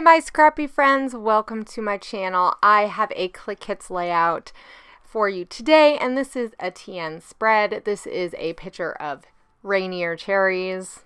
my scrappy friends, welcome to my channel. I have a Clique Kits layout for you today, and this is a TN spread. This is a picture of Rainier cherries.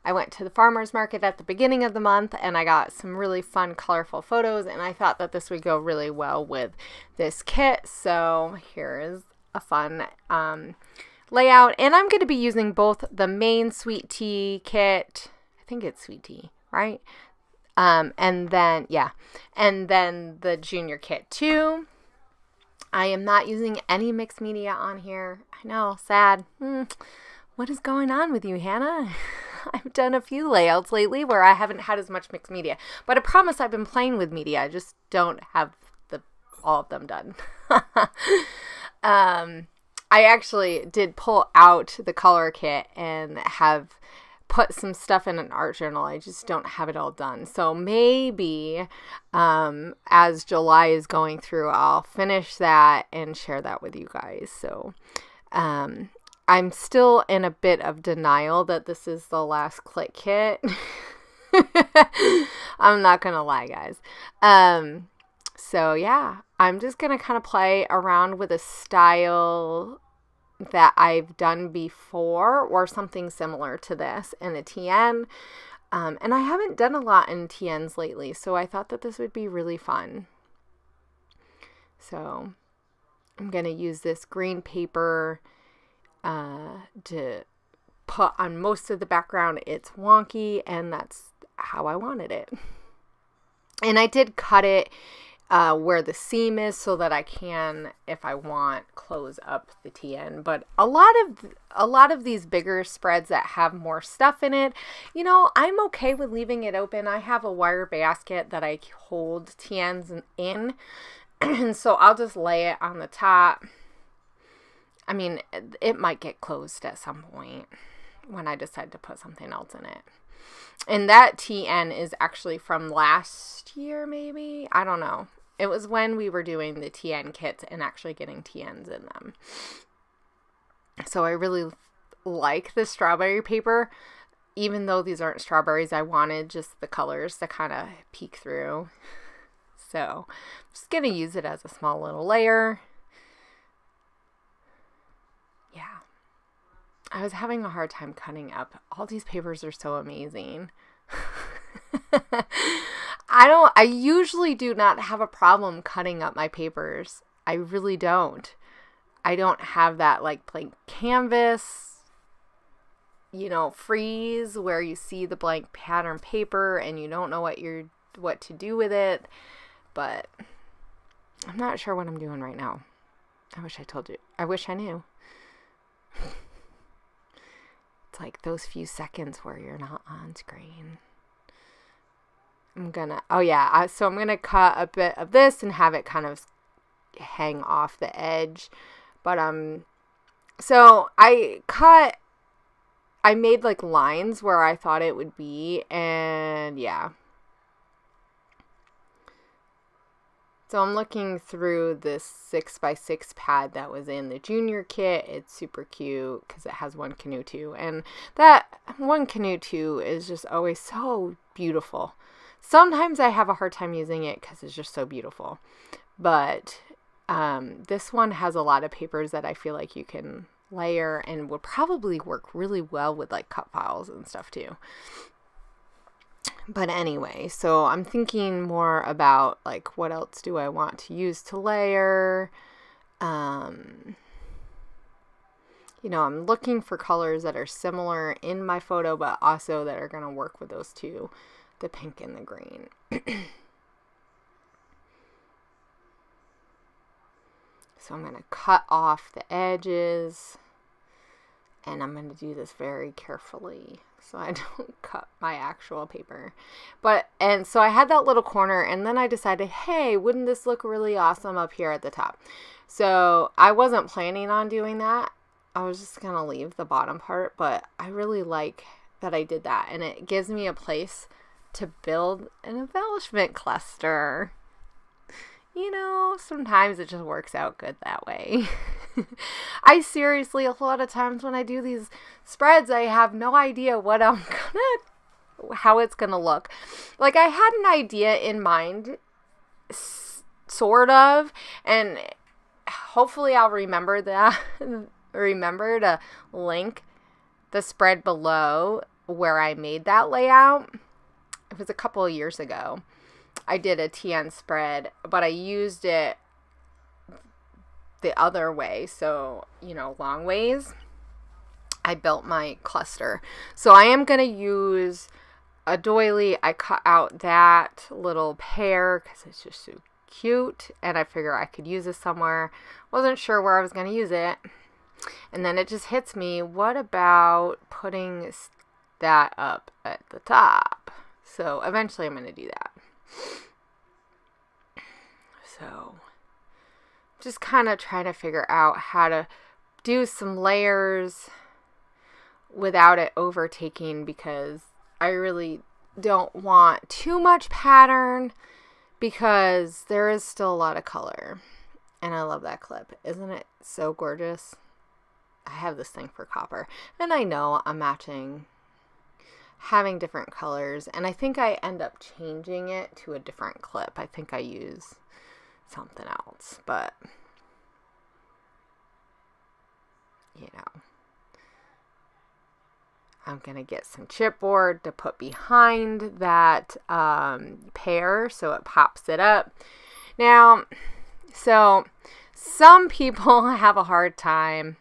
I went to the farmer's market at the beginning of the month and I got some really fun, colorful photos, and I thought that this would go really well with this kit. So here is a fun layout, and I'm going to be using both the main sweet tea kit, I think it's sweet tea, right? And then the junior kit too. I am not using any mixed media on here. I know, sad. What is going on with you, Hannah? I've done a few layouts lately where I haven't had as much mixed media, but I promise I've been playing with media. I just don't have all of them done. I actually did pull out the color kit and have put some stuff in an art journal. I just don't have it all done. So maybe as July is going through, I'll finish that and share that with you guys. So I'm still in a bit of denial that this is the last Clique kit. I'm not gonna lie, guys. So yeah, I'm just gonna kind of play around with a style that I've done before or something similar to this in a TN. And I haven't done a lot in TNs lately, so I thought that this would be really fun. So I'm going to use this green paper to put on most of the background. It's wonky, and that's how I wanted it. And I did cut it where the seam is so that I can, if I want, close up the TN. But a lot of these bigger spreads that have more stuff in it, you know, I'm okay with leaving it open. I have a wire basket that I hold TNs in, and so I'll just lay it on the top. I mean, it might get closed at some point when I decide to put something else in it. And that TN is actually from last year, maybe? I don't know. It was when we were doing the TN kits and actually getting TNs in them. So I really like the strawberry paper. Even though these aren't strawberries, I wanted just the colors to kind of peek through. So I'm just going to use it as a small little layer. Yeah. I was having a hard time cutting up. All these papers are so amazing. I usually do not have a problem cutting up my papers. I really don't. I don't have that like blank canvas, you know, freeze where you see the blank pattern paper and you don't know what to do with it. But I'm not sure what I'm doing right now. I wish I told you. I wish I knew. It's like those few seconds where you're not on screen. So I'm gonna cut a bit of this and have it kind of hang off the edge. But so I made like lines where I thought it would be, and yeah. So I'm looking through this 6x6 pad that was in the junior kit. It's super cute because it has one canoe too. And that one canoe too is just always so beautiful. Sometimes I have a hard time using it because it's just so beautiful. But this one has a lot of papers that I feel like you can layer and would probably work really well with like cut files and stuff too. But anyway, so I'm thinking more about like what else do I want to use to layer. You know, I'm looking for colors that are similar in my photo, but also that are going to work with those two, the pink and the green. So I'm going to cut off the edges, and I'm going to do this very carefully so I don't cut my actual paper. And so I had that little corner, and then I decided, hey, wouldn't this look really awesome up here at the top? So I wasn't planning on doing that. I was just going to leave the bottom part, but I really like that I did that, and it gives me a place to build an embellishment cluster. You know, sometimes it just works out good that way. I seriously, a lot of times when I do these spreads, I have no idea what I'm gonna how it's going to look. Like, I had an idea in mind, sort of, and hopefully I'll remember that, remember to link the spread below where I made that layout. It was a couple of years ago. I did a TN spread, but I used it the other way. So, you know, long ways. I built my cluster. So I am going to use a doily. I cut out that little pear because it's just so cute. And I figure I could use this somewhere. Wasn't sure where I was going to use it. And then it just hits me, what about putting that up at the top? So eventually I'm going to do that. So just kind of trying to figure out how to do some layers without it overtaking, because I really don't want too much pattern because there is still a lot of color. And I love that clip. Isn't it so gorgeous? I have this thing for copper, and I know I'm having different colors, and I think I end up changing it to a different clip. I think I use something else, but you know, I'm gonna get some chipboard to put behind that pear so it pops it up. Now, so some people have a hard time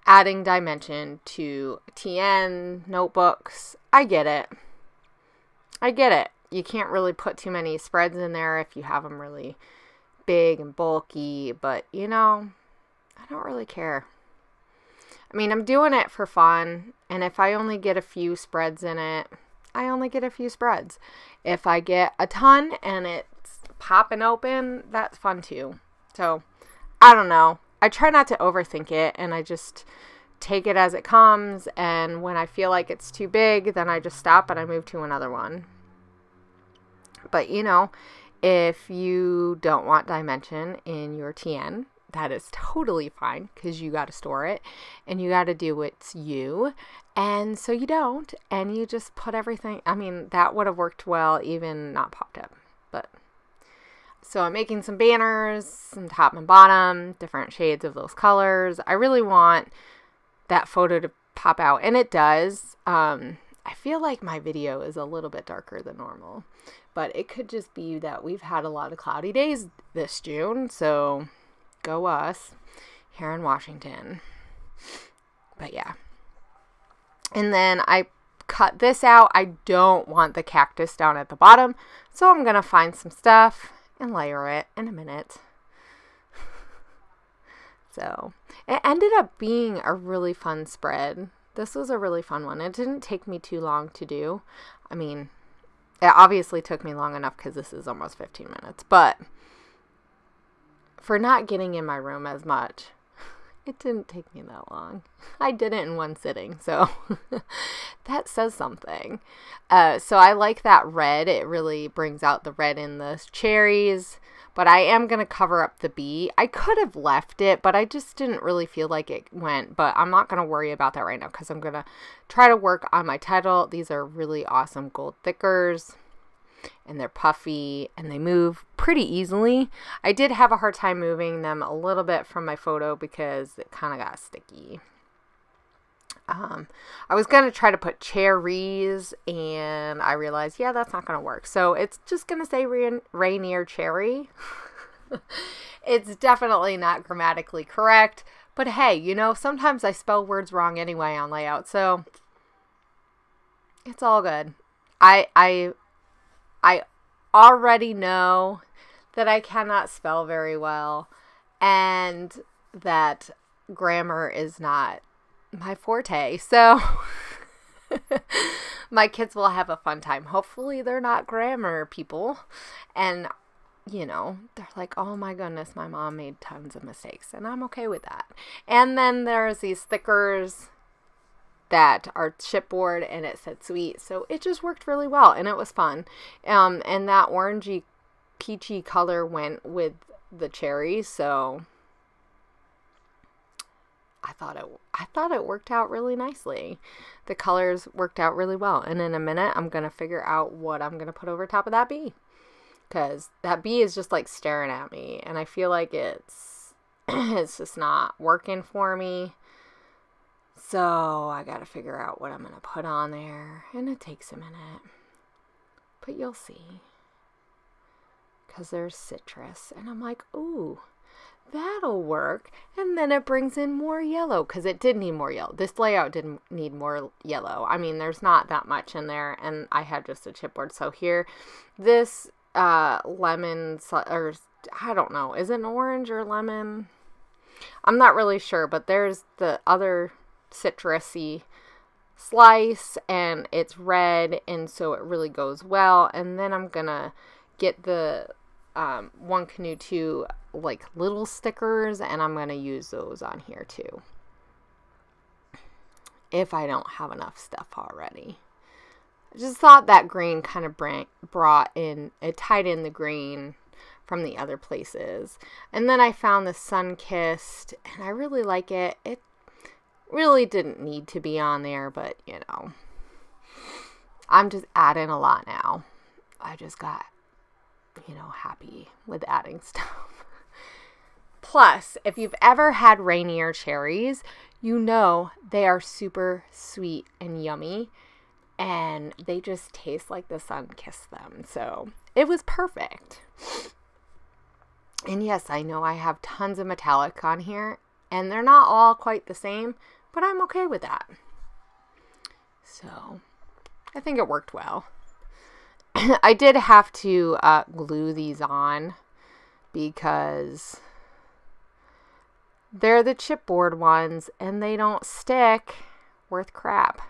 adding dimension to TN notebooks. I get it. I get it. You can't really put too many spreads in there if you have them really big and bulky, but you know, I don't really care. I mean, I'm doing it for fun, and if I only get a few spreads in it, I only get a few spreads. If I get a ton and it's popping open, that's fun too. So, I don't know. I try not to overthink it, and I just take it as it comes, and when I feel like it's too big, then I just stop and I move to another one. But, you know, if you don't want dimension in your TN, that is totally fine, because you got to store it, and you got to do what's you, and so you don't, and you just put everything. I mean, that would have worked well even not popped up, but... So I'm making some banners, some top and bottom, different shades of those colors. I really want that photo to pop out, and it does. I feel like my video is a little bit darker than normal, but it could just be that we've had a lot of cloudy days this June, so go us here in Washington. But yeah. And then I cut this out. I don't want the cactus down at the bottom, so I'm going to find some stuff and layer it in a minute. So it ended up being a really fun spread. This was a really fun one. It didn't take me too long to do. I mean, it obviously took me long enough because this is almost 15 minutes, but for not getting in my room as much, it didn't take me that long. I did it in one sitting, so that says something. So I like that red. It really brings out the red in the cherries, but I am going to cover up the bee. I could have left it, but I just didn't really feel like it went, but I'm not going to worry about that right now because I'm going to try to work on my title. These are really awesome gold thickers, and they're puffy, and they move pretty easily. I did have a hard time moving them a little bit from my photo because it kind of got sticky. I was going to try to put cherries, and I realized, yeah, that's not going to work. So it's just going to say Rainier cherry. It's definitely not grammatically correct, but hey, you know, sometimes I spell words wrong anyway on layout, so it's all good. I already know that I cannot spell very well, and that grammar is not my forte, so my kids will have a fun time. Hopefully they're not grammar people, and you know, they're like, oh my goodness, my mom made tons of mistakes, and I'm okay with that. And then there's these thickers that are chipboard, and it said sweet, so it just worked really well, and it was fun. And that orangey peachy color went with the cherry, so I thought it worked out really nicely. The colors worked out really well. And in a minute, I'm going to figure out what I'm going to put over top of that bee. Because that bee is just like staring at me. And I feel like it's just not working for me. So I got to figure out what I'm going to put on there. And it takes a minute. But you'll see. Because there's citrus. And I'm like, ooh, that'll work. And then it brings in more yellow. Because it did need more yellow. This layout didn't need more yellow. I mean, there's not that much in there. And I had just a chipboard. So here, this lemon, or I don't know. Is it an orange or lemon? I'm not really sure. But there's the other citrusy slice, and it's red, and so it really goes well. And then I'm gonna get the One Canoe 2 like little stickers, and I'm gonna use those on here too if I don't have enough stuff already. I just thought that green kind of brought in, it tied in the green from the other places. And then I found the Sun-Kissed, and I really like it. It really didn't need to be on there, but you know, I'm just adding a lot now. I just got, you know, happy with adding stuff. Plus, if you've ever had Rainier cherries, you know they are super sweet and yummy, and they just taste like the sun kissed them. So it was perfect. And yes, I know I have tons of metallic on here, and they're not all quite the same, but I'm okay with that. So I think it worked well. I did have to glue these on because they're the chipboard ones and they don't stick worth crap.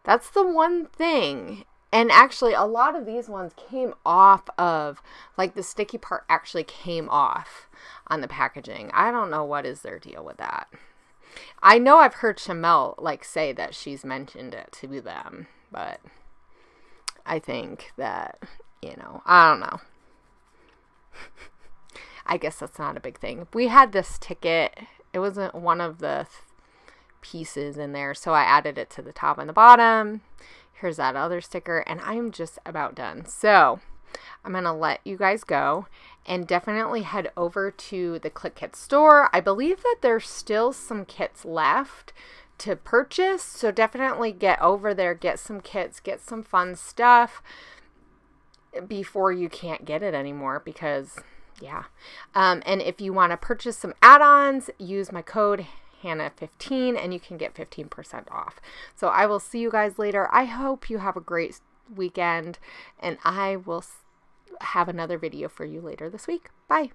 That's the one thing. And actually, a lot of these ones came off of, like the sticky part actually came off on the packaging. I don't know what is their deal with that. I know I've heard Chamel like say that she's mentioned it to them, but I think that, you know, I don't know. I guess that's not a big thing. We had this ticket. It wasn't one of the pieces in there, so I added it to the top and the bottom. Here's that other sticker, and I'm just about done. So I'm going to let you guys go and definitely head over to the Clique Kits store. I believe that there's still some kits left to purchase, so definitely get over there, get some kits, get some fun stuff before you can't get it anymore, because yeah. And if you want to purchase some add-ons, use my code Hannah15 and you can get 15% off. So I will see you guys later. I hope you have a great weekend, and I will have another video for you later this week. Bye.